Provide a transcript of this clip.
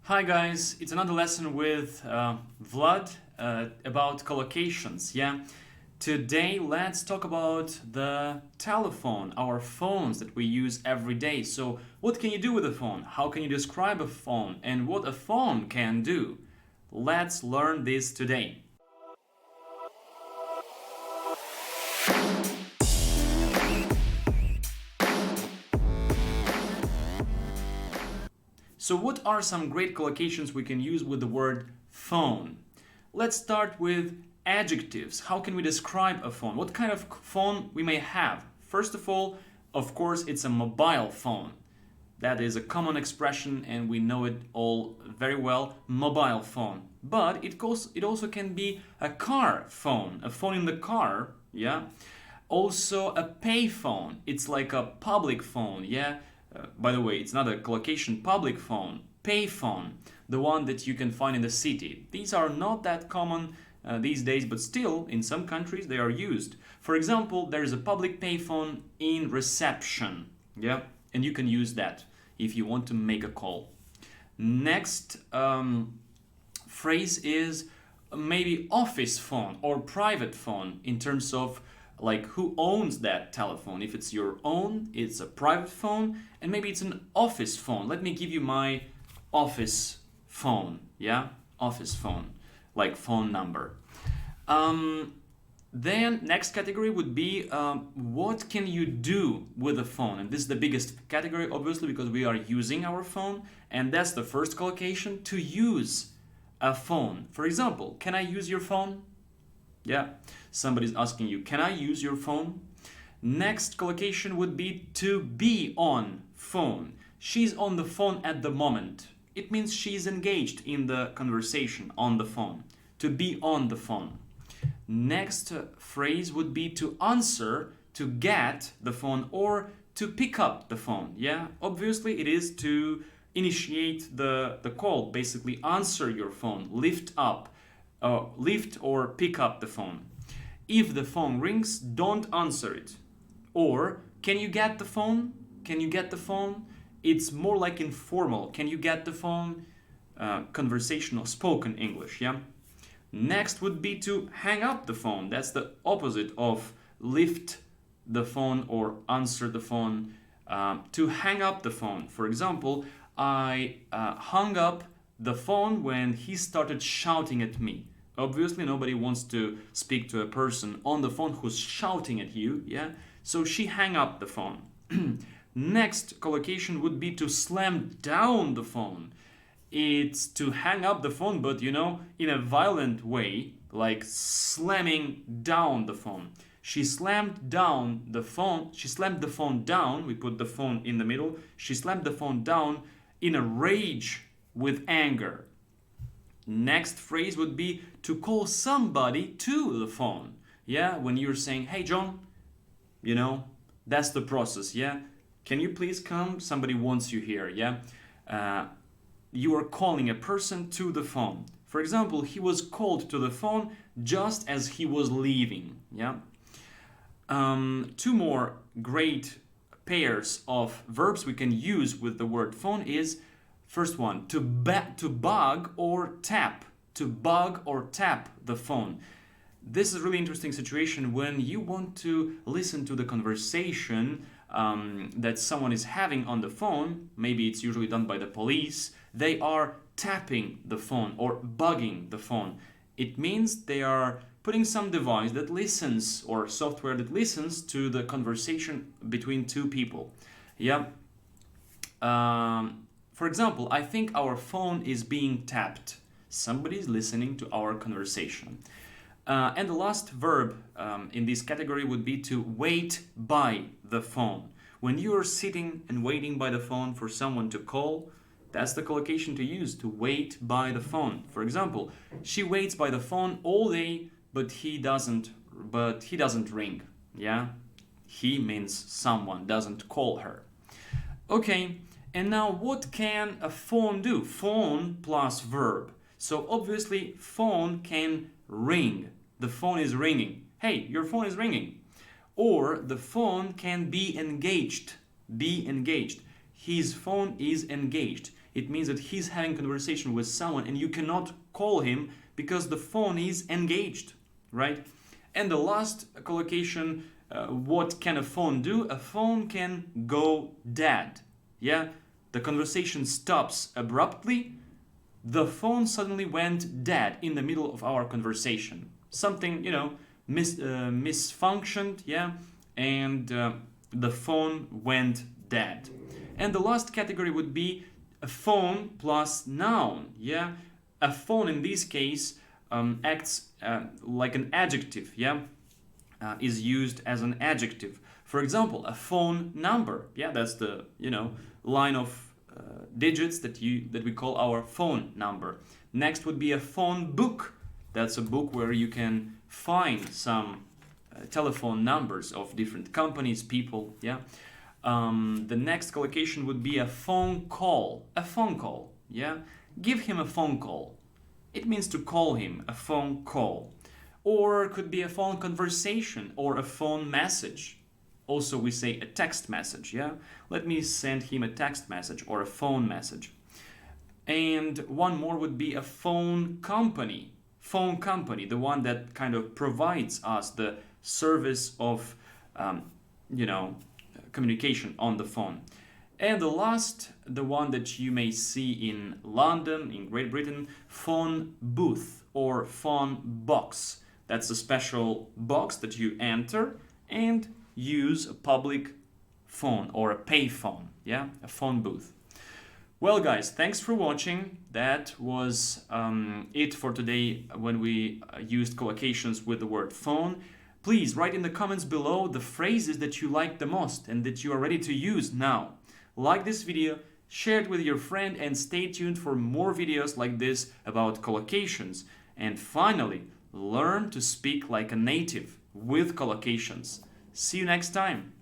Hi guys, it's another lesson with Vlad about collocations, yeah? Today let's talk about the telephone, our phones that we use every day. So what can you do with a phone? How can you describe a phone? And what a phone can do? Let's learn this today. So what are some great collocations we can use with the word phone? Let's start with adjectives. How can we describe a phone? What kind of phone we may have? First of course, it's a mobile phone. That is a common expression and we know it all very well, mobile phone. But it also can be a car phone, a phone in the car, yeah? Also a pay phone. It's like a public phone, yeah? By the way, it's not a collocation, public phone, pay phone, the one that you can find in the city. These are not that common these days, but still, in some countries, they are used. For example, there is a public payphone in reception, yeah, and you can use that if you want to make a call. Next phrase is maybe office phone or private phone in terms of like who owns that telephone. If it's your own, it's a private phone, and maybe it's an office phone. Let me give you my office phone, yeah? Office phone, like phone number. Then next category would be what can you do with a phone? And this is the biggest category, obviously, because we are using our phone, and that's the first collocation, to use a phone. For example, can I use your phone? Yeah, somebody's asking you, can I use your phone? Next collocation would be to be on phone. She's on the phone at the moment. It means she's engaged in the conversation on the phone. To be on the phone. Next phrase would be to answer, to get the phone, or to pick up the phone. Yeah, obviously it is to initiate the call, basically answer your phone, lift or pick up the phone. If the phone rings, don't answer it. Or, can you get the phone? Can you get the phone? It's more like informal. Can you get the phone? Conversational, spoken English, yeah? Next would be to hang up the phone. That's the opposite of lift the phone or answer the phone. To hang up the phone. For example, I hung up the phone when he started shouting at me. Obviously, nobody wants to speak to a person on the phone who's shouting at you, yeah? So she hung up the phone. Next collocation would be to slam down the phone. It's to hang up the phone, but in a violent way, like slamming down the phone. She slammed down the phone. She slammed the phone down. We put the phone in the middle. She slammed the phone down in a rage with anger. Next phrase would be to call somebody to the phone. Yeah, when you're saying, hey John, that's the process, yeah? Can you please come? Somebody wants you here, yeah? You are calling a person to the phone. For example, he was called to the phone just as he was leaving, yeah? Two more great pairs of verbs we can use with the word phone is first one, to bug or tap. To bug or tap the phone. This is a really interesting situation when you want to listen to the conversation that someone is having on the phone. Maybe it's usually done by the police. They are tapping the phone or bugging the phone. It means they are putting some device that listens or software that listens to the conversation between two people. Yeah. For example, I think our phone is being tapped. Somebody's listening to our conversation. And the last verb in this category would be to wait by the phone. When you are sitting and waiting by the phone for someone to call, that's the collocation to use, to wait by the phone. For example, she waits by the phone all day, but he doesn't ring. Yeah? He means someone doesn't call her. Okay. And now what can a phone do? Phone plus verb. So obviously phone can ring. The phone is ringing. Hey, your phone is ringing. Or the phone can be engaged. Be engaged. His phone is engaged. It means that he's having conversation with someone and you cannot call him because the phone is engaged, right? And the last collocation, what can a phone do? A phone can go dead. Yeah, the conversation stops abruptly. The phone suddenly went dead in the middle of our conversation. Something, misfunctioned, yeah, and the phone went dead. And the last category would be a phone plus noun, yeah. A phone in this case acts like an adjective, yeah, is used as an adjective. For example, a phone number, yeah, that's the line of digits that we call our phone number. Next would be a phone book. That's a book where you can find some telephone numbers of different companies, people, yeah. The next collocation would be a phone call. A phone call, yeah. Give him a phone call. It means to call him, a phone call. Or it could be a phone conversation or a phone message. Also, we say a text message, yeah? Let me send him a text message or a phone message. And one more would be a phone company. Phone company, the one that kind of provides us the service of, communication on the phone. And the last, the one that you may see in London, in Great Britain, phone booth or phone box. That's a special box that you enter and use a public phone or a pay phone, yeah, a phone booth. Well, guys, thanks for watching. That was it for today when we used collocations with the word phone. Please write in the comments below the phrases that you like the most and that you are ready to use now. Like this video, share it with your friend, and stay tuned for more videos like this about collocations. And finally, learn to speak like a native with collocations. See you next time.